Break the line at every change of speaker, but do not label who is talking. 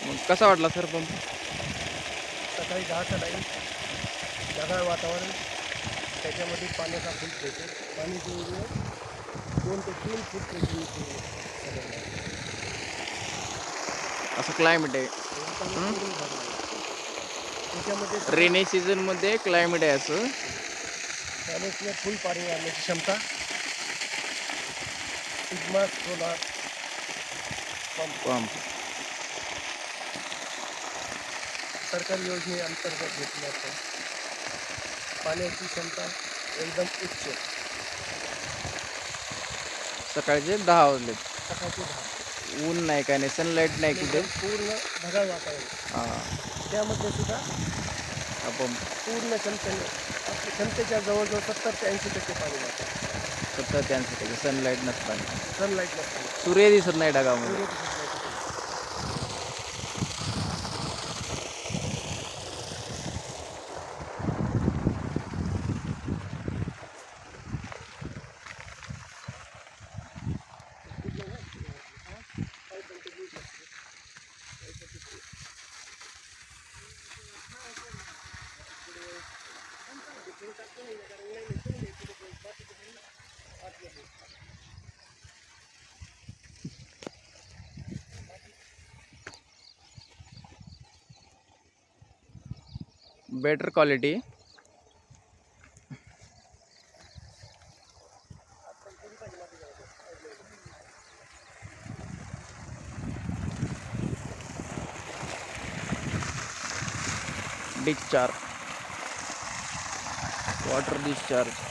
मग कसा वाटला सर पंप?
सकाळी 10चा टाईम, ढगाळ वातावरण, त्याच्यामध्ये पाण्याचा फुल प्रेशर, पाणी जवळजवळ 2 ते 3 फूट प्रेशर
असं क्लायमेट आहे.
त्याच्यामध्ये
रेनी सीझन मध्ये क्लायमेट आहे असं.
पॅलेसने फुल पाणी आणण्याची क्षमता. सिग्मा सोलार
पंप
सरकारी योजनेअंतर्गत घेतलं जातं. पाण्याची क्षमता एकदम उच्च.
सकाळचे 10 वाजले.
सकाळचे 10.
ऊन नाही काय नाही, सनलाईट नाही कुठे.
पूर्ण ढगाळ वातावरण. त्यामध्ये सुद्धा
आपण
पूर्ण क्षमतेने आपल्या क्षमतेच्या जवळजवळ 70 ते 80% पाणी वाटतं.
70 ते 80% सनलाईट नसताना.
सनलाईट नसताना.
सूर्य दिसत नाही ढगामध्ये. Better quality. Discharge, water discharge.